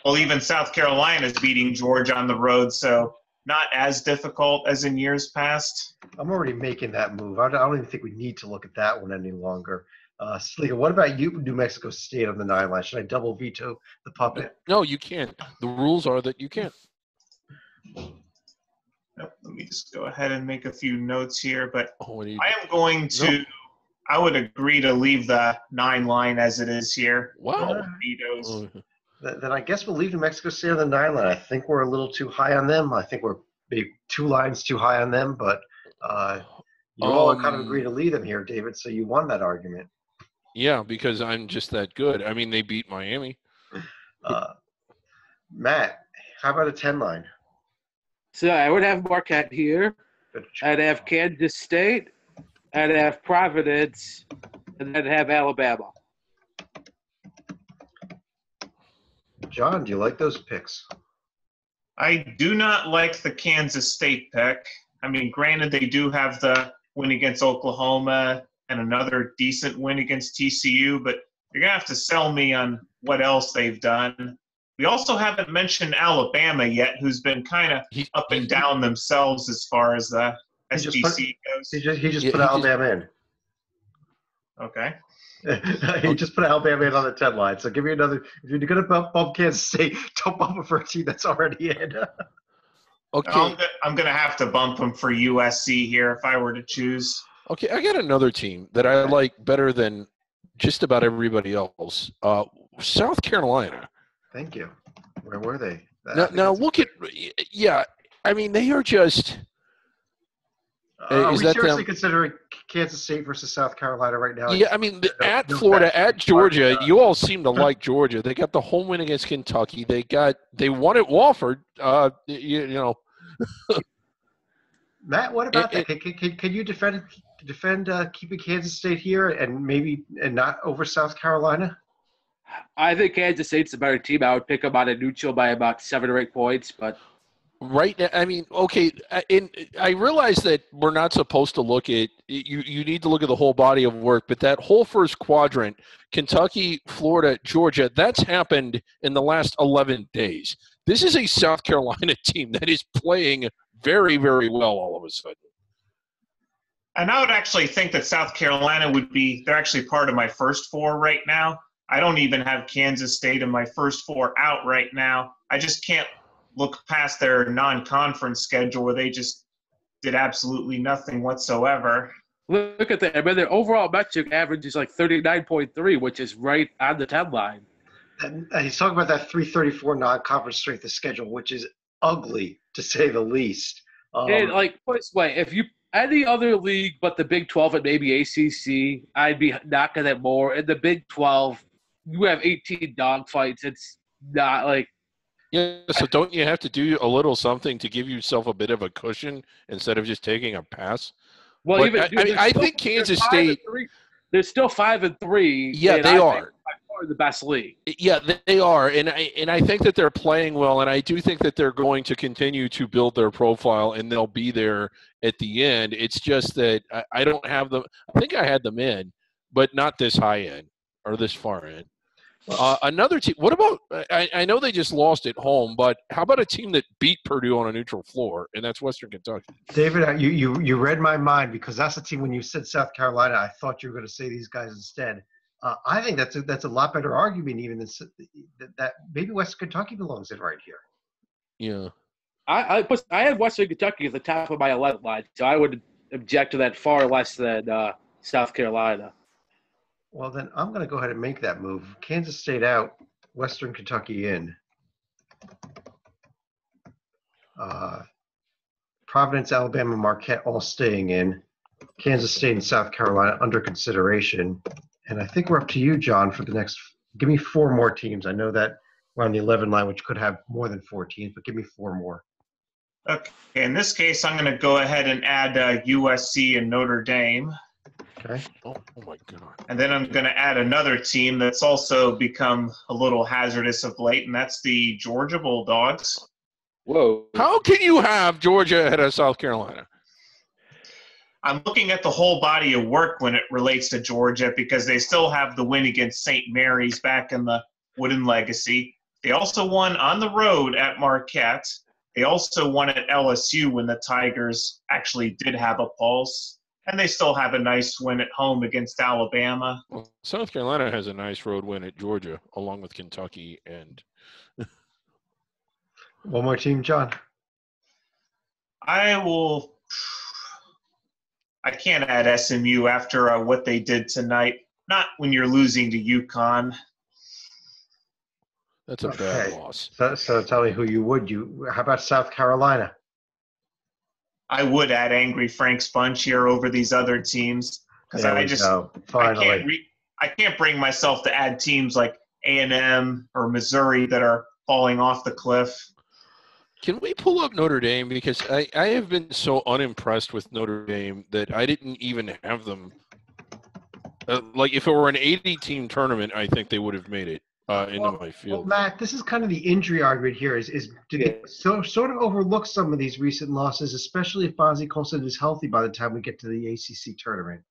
Well, even South Carolina is beating Georgia on the road, so not as difficult as in years past. I'm already making that move. I don't even think we need to look at that one any longer. Stalika, what about you, New Mexico State on the 9 line? Should I double veto the puppet? No, you can't. The rules are that you can't. Let me just go ahead and make a few notes here, but I am going to I would agree to leave the 9 line as it is here. Wow. Vetoes. Then I guess we'll leave New Mexico State on the 9 line. I think we're a little too high on them. I think we're maybe 2 lines too high on them, but You all kind of agree to lead them here, David, so you won that argument. Yeah, because I'm just that good. I mean, they beat Miami. Matt, how about a 10 line? So I would have Marquette here. I'd have Kansas State. I'd have Providence. And I'd have Alabama. John, do you like those picks? I do not like the Kansas State pick. I mean, granted, they do have the win against Oklahoma and another decent win against TCU, but you're going to have to sell me on what else they've done. We also haven't mentioned Alabama yet, who's been kind of up and down themselves as far as the SEC goes. He just put Alabama in. Okay. He just put Alabama in on the 10 line. So give me another. If you're going to bump Kansas State, don't bump it for a team that's already in. Okay. I'm going to have to bump them for USC here if I were to choose. Okay, I got another team that I like better than just about everybody else. South Carolina. Thank you. Where were they? Now look at – yeah, I mean, they are just are we seriously considering Kansas State versus South Carolina right now? Yeah, I mean, at Florida, at Georgia, you all seem to like Georgia. They got the home win against Kentucky. They won at Wofford. You know. Matt, what about that? Can you defend keeping Kansas State here and not over South Carolina? I think Kansas State's a better team. I would pick them on a neutral by about 7 or 8 points, but right now, I mean, okay, I realize that we're not supposed to look at you need to look at the whole body of work, but that whole first quadrant, Kentucky, Florida, Georgia, that's happened in the last 11 days. This is a South Carolina team that is playing very, very well all of a sudden. And I would actually think that South Carolina they're actually part of my first 4 right now. I don't even have Kansas State in my first 4 out right now. I just can't look past their non-conference schedule where they just did absolutely nothing whatsoever. Look at that. I mean, their overall metric average is like 39.3, which is right on the 10 line. And he's talking about that 334 non-conference strength of schedule, which is ugly to say the least. And put it this way, if you any other league but the Big 12 and maybe ACC, I'd be knocking it more. In the Big 12, you have 18 dogfights. It's not like. Yeah, so don't you have to do a little something to give yourself a bit of a cushion instead of just taking a pass? Well, I think Kansas State. They're still 5-3. Yeah, they are. The best league. Yeah, they are, and I think that they're playing well, and I do think that they're going to continue to build their profile, and they'll be there at the end. It's just that I don't have them. I think I had them in, but not this high end or this far in. Another team. What about? I know they just lost at home, but how about a team that beat Purdue on a neutral floor, and that's Western Kentucky? David, you read my mind because that's the team. When you said South Carolina, I thought you were going to say these guys instead. I think that's a lot better argument even than that maybe Western Kentucky belongs in right here. Yeah. I have Western Kentucky at the top of my 11 line, so I would object to that far less than South Carolina. Well, then I'm going to go ahead and make that move. Kansas State out, Western Kentucky in. Providence, Alabama, Marquette all staying in. Kansas State and South Carolina under consideration. And I think we're up to you, John, for the next – give me 4 more teams. I know that we're on the 11 line, which could have more than 4 teams, but give me 4 more. Okay. In this case, I'm going to go ahead and add USC and Notre Dame. Okay. Oh, my God. And then I'm going to add another team that's also become a little hazardous of late, and that's the Georgia Bulldogs. Whoa. How can you have Georgia ahead of South Carolina? I'm looking at the whole body of work when it relates to Georgia because they still have the win against St. Mary's back in the Wooden Legacy. They also won on the road at Marquette. They also won at LSU when the Tigers actually did have a pulse. And they still have a nice win at home against Alabama. Well, South Carolina has a nice road win at Georgia, along with Kentucky and one more team, John. I can't add SMU after what they did tonight. Not when you're losing to UConn. That's a bad loss. So tell me who you would. How about South Carolina? I would add Angry Frank's Bunch here over these other teams because There we go. Finally. I can't bring myself to add teams like A&M or Missouri that are falling off the cliff. Can we pull up Notre Dame? Because I have been so unimpressed with Notre Dame that I didn't even have them. Like, if it were an 80-team tournament, I think they would have made it into my field. Well, Matt, this is kind of the injury argument here. Did they sort of overlook some of these recent losses, especially if Bonzie Colson is healthy by the time we get to the ACC tournament?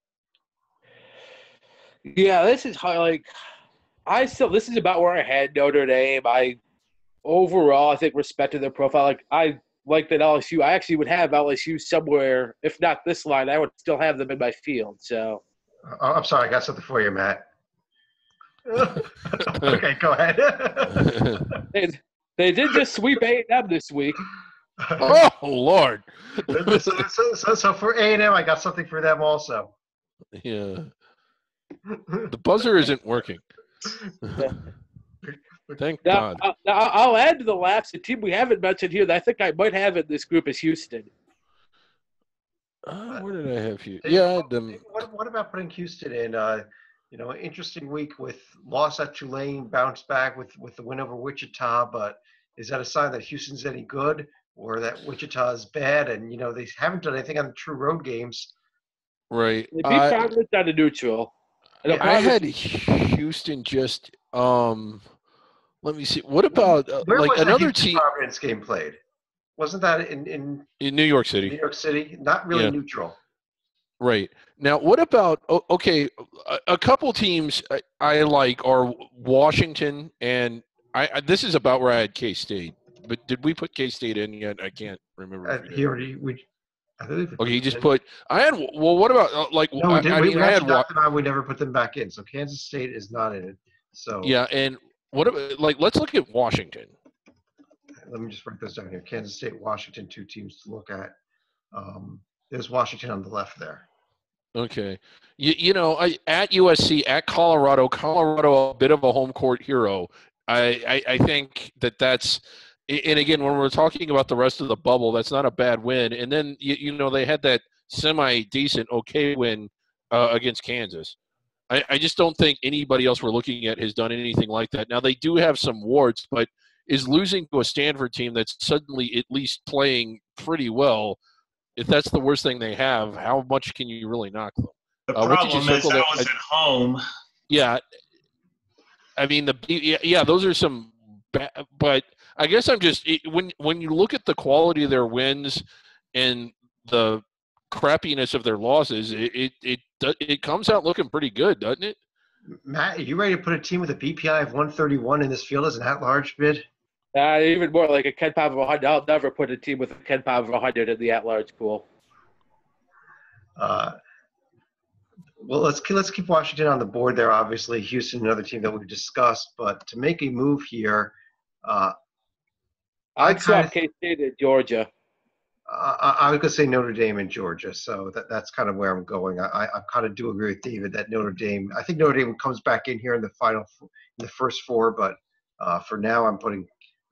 Yeah, this is this is about where I had Notre Dame. Overall, I think respected their profile. Like, I like that LSU. I actually would have LSU somewhere, if not this line, I would still have them in my field. So, I'm sorry, I got something for you, Matt. Okay, go ahead. they did just sweep A&M this week. Oh, Lord. So for A&M, I got something for them also. Yeah. The buzzer isn't working. Thank God. Now, I'll add to the laps. The team we haven't mentioned here that I think I might have in this group is Houston. Where did I have you? Yeah. What about putting Houston in? An interesting week with loss at Tulane, bounce back with the win over Wichita. But is that a sign that Houston's any good or that Wichita is bad? And, they haven't done anything on the true road games. Right. They beat Providence out of neutral. I had Houston just let me see. What about where was another the team? Providence game played? Wasn't that in New York City? New York City, not really neutral. Right. Now, what about a couple teams I like are Washington and this is about where I had K-State. But did we put K-State in yet? I can't remember. He just put. I had. Well, what about No, we did. We never put them back in. So Kansas State is not in it. So yeah, and what about let's look at Washington. Let me just write this down here. Kansas State, Washington, two teams to look at. There's Washington on the left there. Okay, at USC, at Colorado, a bit of a home court hero. I think that's. And again, when we're talking about the rest of the bubble, that's not a bad win. And then, they had that semi-decent, okay win against Kansas. I just don't think anybody else we're looking at has done anything like that. Now, they do have some warts, but is losing to a Stanford team that's suddenly at least playing pretty well, if that's the worst thing they have, how much can you really knock them? The problem is that was at home. Yeah. I mean, those are some but I guess I'm just when you look at the quality of their wins and the crappiness of their losses, it comes out looking pretty good, doesn't it? Matt, are you ready to put a team with a BPI of 131 in this field as an at-large bid? Even more like a Ken Pop of 100. I'll never put a team with a Ken Pop of 100 in the at-large pool. Well, let's keep Washington on the board there. Obviously, Houston, another team that we've discussed. But to make a move here, I'd swap K-State at Georgia. I was going to say Notre Dame and Georgia, so that's kind of where I'm going. I kind of do agree with David that Notre Dame. I think Notre Dame comes back in here in the first four, but for now, I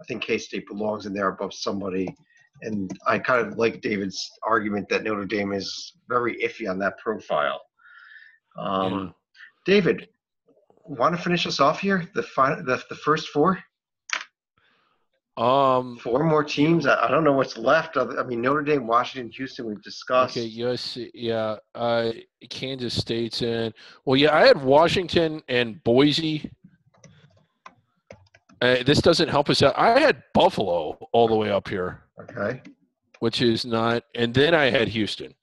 think K-State belongs in there above somebody. And I kind of like David's argument that Notre Dame is very iffy on that profile. David, want to finish us off here? The first four? Four more teams. I don't know what's left. I mean, Notre Dame, Washington, Houston, we've discussed. Okay, USC, yeah. Kansas State's in. Well, yeah, I had Washington and Boise. This doesn't help us out. I had Buffalo all the way up here. Okay. Which is not – and then I had Houston.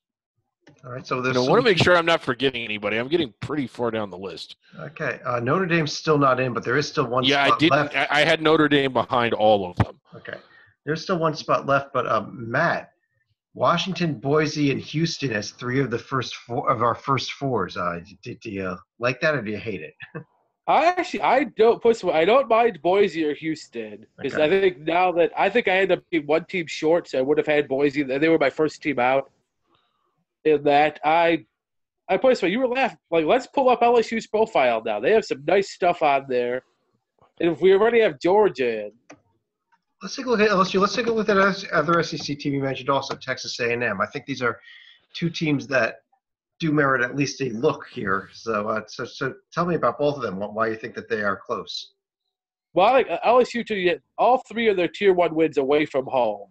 All right, so I want to make sure I'm not forgetting anybody. I'm getting pretty far down the list. Okay, Notre Dame's still not in, but there is still one spot left. I had Notre Dame behind all of them. Okay, there's still one spot left, but Matt, Washington, Boise, and Houston as three of the first four of our first fours. Do you like that, or do you hate it? I don't mind Boise or Houston because I think now that I end up being one team short, so I would have had Boise. They were my first team out. In that I put this way, you were laughing. Like, let's pull up LSU's profile now. They have some nice stuff on there, and if we already have Georgia in, Let's take a look at LSU. Let's take a look at other SEC team you mentioned also, Texas A&M. I think these are two teams that do merit at least a look here. So tell me about both of them, why you think that they are close. Well, I like LSU to get all three of their Tier 1 wins away from home.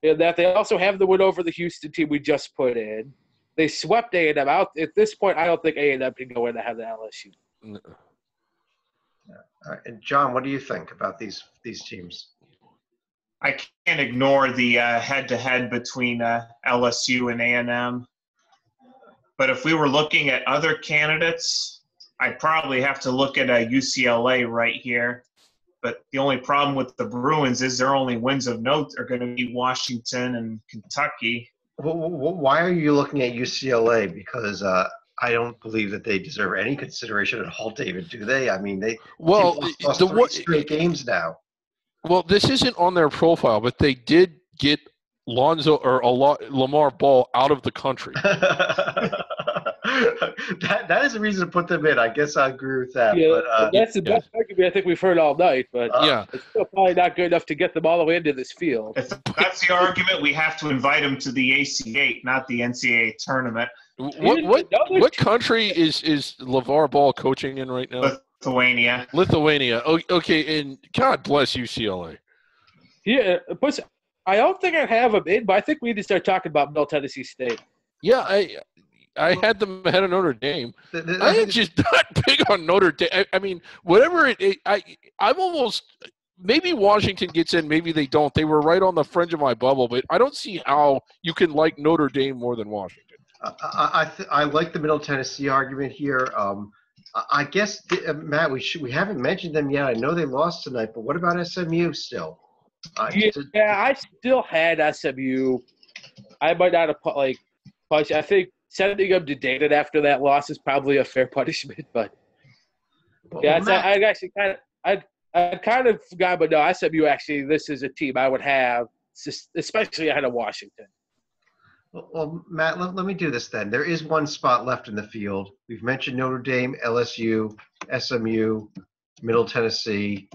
And that they also have the win over the Houston team we just put in. They swept A&M out. At this point, I don't think A&M can go in ahead of LSU. No. All right. And John, what do you think about these teams? I can't ignore the head-to-head between LSU and A&M. But if we were looking at other candidates, I'd probably have to look at UCLA right here. But the only problem with the Bruins is their only wins of note are going to be Washington and Kentucky. Why are you looking at UCLA? Because I don't believe that they deserve any consideration at all, David, do they? I mean, they lost three straight games now. Well, this isn't on their profile, but they did get Lamar Ball out of the country. that is a reason to put them in. I guess I agree with that. Yeah, but, that's the best argument I think we've heard all night. But yeah, it's still probably not good enough to get them all the way into this field. If that's the argument, we have to invite them to the AC8, not the NCAA tournament. What country is LeVar Ball coaching in right now? Lithuania. Oh, okay, and God bless UCLA. Yeah, but I don't think I'd have them in, but I think we need to start talking about Middle Tennessee State. Yeah, I had them ahead of Notre Dame. I am just not big on Notre Dame. I mean, whatever I'm almost – maybe Washington gets in, maybe they don't. They were right on the fringe of my bubble, but I don't see how you can like Notre Dame more than Washington. I like the Middle Tennessee argument here. I guess, Matt, we haven't mentioned them yet. I know they lost tonight, but what about SMU still? I still had SMU. I might not have put I think sending them to Dayton after that loss is probably a fair punishment. But I kind of forgot. But no, SMU actually, this is a team I would have, especially ahead of Washington. Well, Matt, let me do this then. There is one spot left in the field. We've mentioned Notre Dame, LSU, SMU, Middle Tennessee.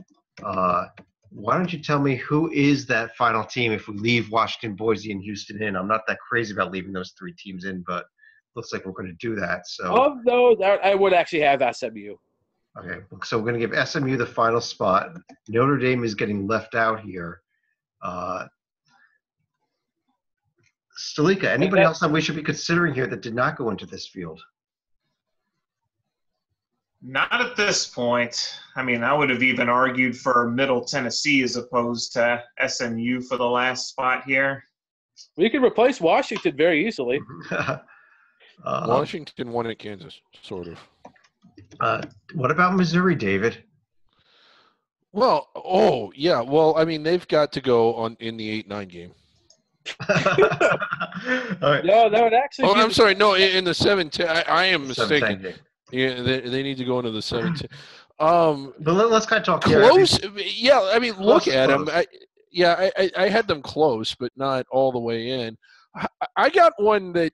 Why don't you tell me who is that final team if we leave Washington, Boise, and Houston in? I'm not that crazy about leaving those three teams in, but looks like we're going to do that. So of those, I would actually have SMU. Okay, so we're going to give SMU the final spot. Notre Dame is getting left out here. Stalika, anybody else that we should be considering here that did not go into this field? Not at this point. I mean, I would have even argued for Middle Tennessee as opposed to SMU for the last spot here. We could replace Washington very easily. Washington won at Kansas, sort of. What about Missouri, David? Well, I mean, they've got to go in the 8-9 game. Right. No, that would actually. Oh, I'm sorry. No, in the 7-10. I am mistaken. Yeah, they need to go into the 7-10. But let's kind of talk close. Here. I mean, look at them. I had them close, but not all the way in. I got one that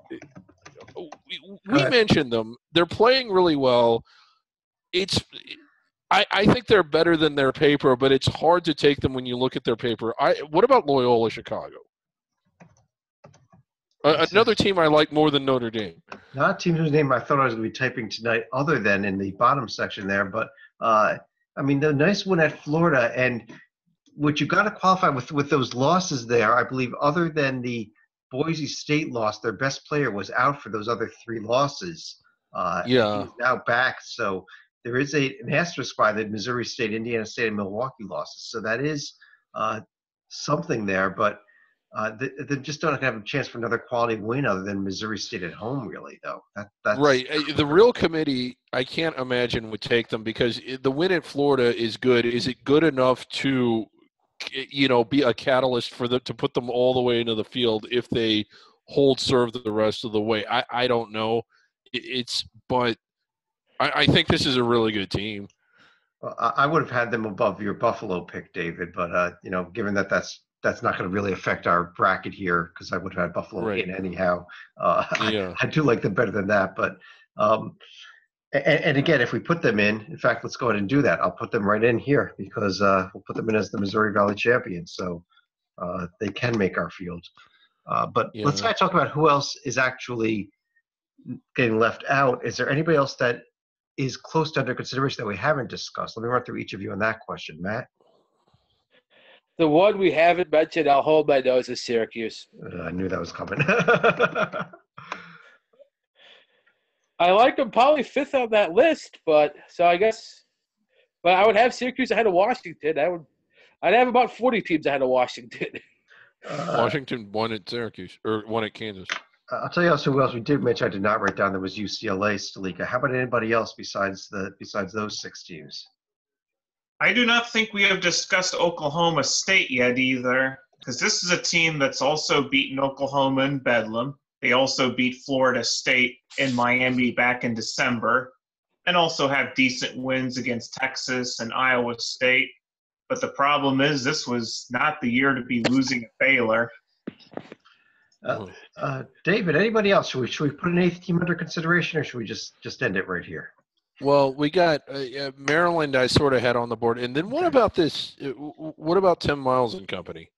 we mentioned them. They're playing really well. I think they're better than their paper, but it's hard to take them when you look at their paper. What about Loyola Chicago? Another team I like more than Notre Dame. Not a team whose name I thought I was going to be typing tonight other than in the bottom section there. But, I mean, the nice one at Florida. And what you've got to qualify with those losses there, I believe other than the Boise State loss, their best player was out for those other three losses. He's now back. So there is an asterisk by the Missouri State, Indiana State, and Milwaukee losses. So that is something there. But they just don't have a chance for another quality win other than Missouri State at home, really, though. That's right. The real committee, I can't imagine, would take them because the win at Florida is good. Is it good enough to, be a catalyst for them to put them all the way into the field if they hold serve the rest of the way? I don't know. But I think this is a really good team. Well, I would have had them above your Buffalo pick, David, but given that's not going to really affect our bracket here because I would have had Buffalo in anyhow. I do like them better than that, but And again, if we put them in fact, let's go ahead and do that. I'll put them right in here because we'll put them in as the Missouri Valley champions. So they can make our field. But let's kind of talk about who else is actually getting left out. Is there anybody else that is close to under consideration that we haven't discussed? Let me run through each of you on that question. Matt? The one we haven't mentioned, I'll hold my nose, is Syracuse. I knew that was coming. I like them probably fifth on that list, but I would have Syracuse ahead of Washington. I'd have about 40 teams ahead of Washington. Washington won at Syracuse or won at Kansas. I'll tell you also who else we did mention I did not write down. That was UCLA, Stalika. How about anybody else besides those 6 teams? I do not think we have discussed Oklahoma State yet either, because this is a team that's also beaten Oklahoma in Bedlam. They also beat Florida State in Miami back in December, and also have decent wins against Texas and Iowa State. But the problem is this was not the year to be losing at Baylor. David, anybody else? Should we put an 8th team under consideration, or should we just end it right here? Well, we got Maryland I sort of had on the board. And then what about this? What about Tim Miles and company?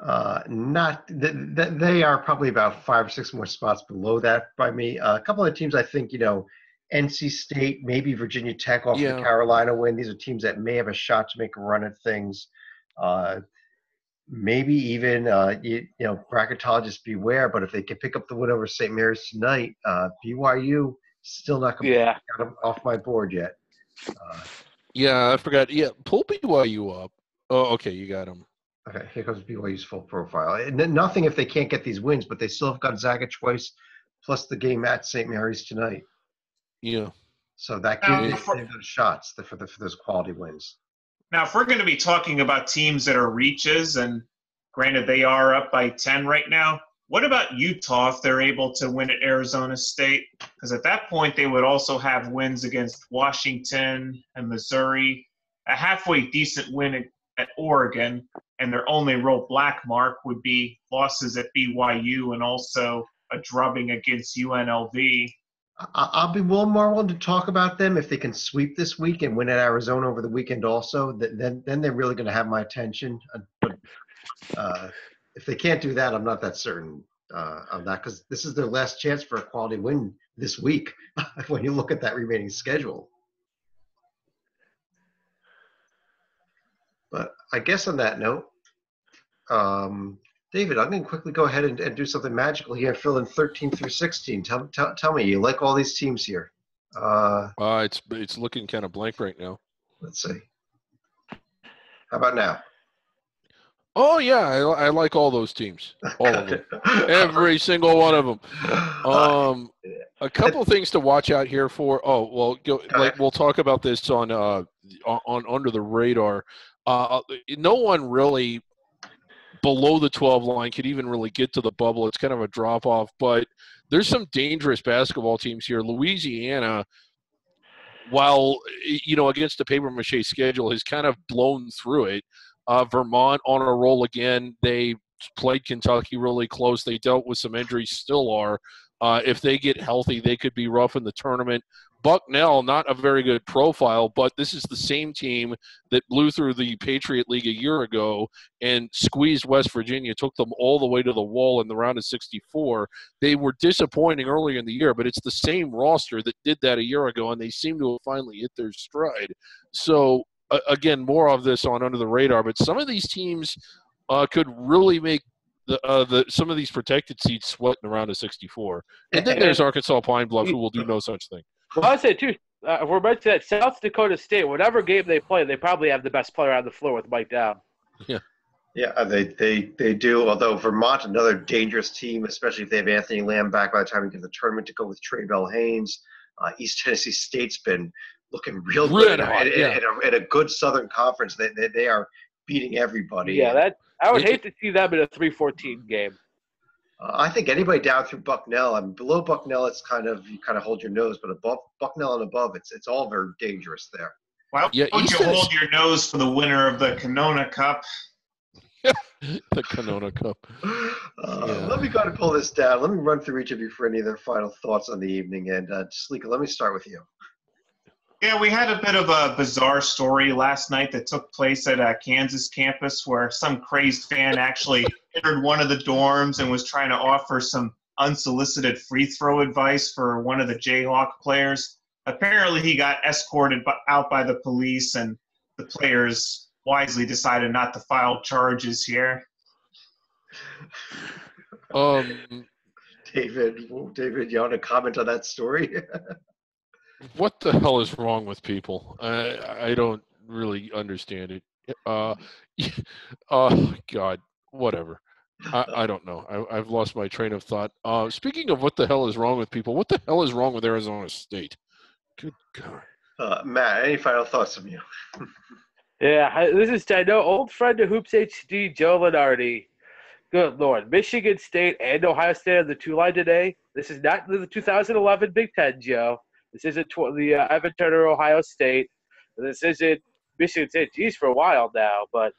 They are probably about 5 or 6 more spots below that by me. A couple of teams I think, NC State, maybe Virginia Tech off the Carolina win. These are teams that may have a shot to make a run at things. Maybe even, bracketologists beware, but if they can pick up the win over St. Mary's tonight, BYU still not completely got them off my board yet. I forgot. Yeah, pull BYU up. Oh, okay, you got them. Okay, here comes BYU's full profile. And nothing if they can't get these wins, but they still have Gonzaga twice, plus the game at St. Mary's tonight. Yeah. So that gives them shots for those quality wins. Now, if we're going to be talking about teams that are reaches, and granted they are up by 10 right now, what about Utah if they're able to win at Arizona State? Because at that point they would also have wins against Washington and Missouri, a halfway decent win at Oregon, and their only real black mark would be losses at BYU and also a drubbing against UNLV. I'll be more willing to talk about them if they can sweep this week and win at Arizona over the weekend also. Then they're really going to have my attention. But if they can't do that, I'm not that certain of that, because this is their last chance for a quality win this week when you look at that remaining schedule. But I guess on that note, David, I'm going to quickly go ahead and do something magical here. Fill in 13 through 16. Tell me, you like all these teams here? It's looking kind of blank right now. Let's see. How about now? Oh yeah, I like all those teams, all of them, every single one of them. A couple of things to watch out here for. Oh well, we'll talk about this on Under the Radar. No one really below the 12 line could even really get to the bubble. It's kind of a drop off, but there's some dangerous basketball teams here. Louisiana, while against the paper mache schedule, has kind of blown through it. Vermont on a roll again. They played Kentucky really close. They dealt with some injuries, still are. If they get healthy, they could be rough in the tournament. Bucknell, not a very good profile, but this is the same team that blew through the Patriot League a year ago and squeezed West Virginia, took them all the way to the wall in the round of 64. They were disappointing earlier in the year, but it's the same roster that did that a year ago, and they seem to have finally hit their stride. So, again, more of this on Under the Radar, but some of these teams could really make some of these protected seats sweat in the round of 64. And then there's Arkansas Pine Bluff, who will do no such thing. Well, I'd say, too, if we're mentioning that South Dakota State, whatever game they play, they probably have the best player on the floor with Mike Down. Yeah. Yeah, they do, although Vermont, another dangerous team, especially if they have Anthony Lamb back by the time we get to the tournament to go with Trey Bell Haynes. East Tennessee State's been looking real good in a good Southern Conference. They are beating everybody. Yeah, I would hate to see them in a 3-14 game. I think anybody down through Bucknell, below Bucknell, it's you kind of hold your nose, but above Bucknell and above, it's all very dangerous there. Why don't you hold your nose for the winner of the Canona Cup? The Canona Cup. Yeah. Let me go ahead and pull this down. Let me run through each of you for any other final thoughts on the evening. And Sleeka, let me start with you. Yeah, we had a bit of a bizarre story last night that took place at a Kansas campus where some crazed fan actually entered one of the dorms and was trying to offer some unsolicited free throw advice for one of the Jayhawk players. Apparently, he got escorted out by the police, and the players wisely decided not to file charges here. David, you want to comment on that story? What the hell is wrong with people? I don't really understand it. Oh God, whatever. I don't know. I've lost my train of thought. Speaking of what the hell is wrong with people, what the hell is wrong with Arizona State? Good God. Matt, any final thoughts from you? Yeah, this is I know old friend of Hoops HD, Joe Lenardi. Good Lord. Michigan State and Ohio State on the two line today. This is not the 2011 Big Ten, Joe. This isn't the Evan Turner, Ohio State. This isn't Michigan State. Geez, for a while now. But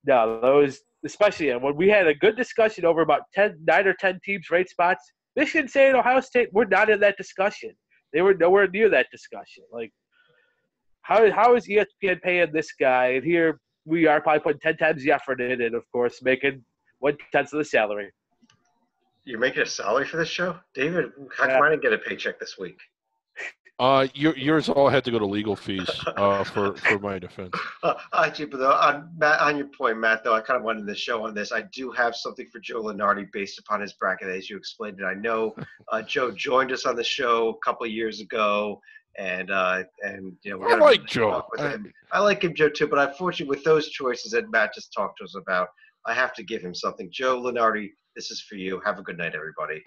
no, those, especially when we had a good discussion over about 9 or 10 teams, rate spots, Michigan State and Ohio State were not in that discussion. They were nowhere near that discussion. Like, how is ESPN paying this guy? And here we are probably putting 10 times the effort in and, of course, making 1/10 of the salary. You're making a salary for this show? David, how come I didn't get a paycheck this week? Yours all had to go to legal fees for my defense. Actually, but on your point, Matt, though, I kind of wanted to show on this. I do have something for Joe Lenardi based upon his bracket, as you explained it. I know Joe joined us on the show a couple of years ago, and you know, I like Joe. I like him, Joe, too. But unfortunately, with those choices that Matt just talked to us about, I have to give him something. Joe Lenardi, this is for you. Have a good night, everybody.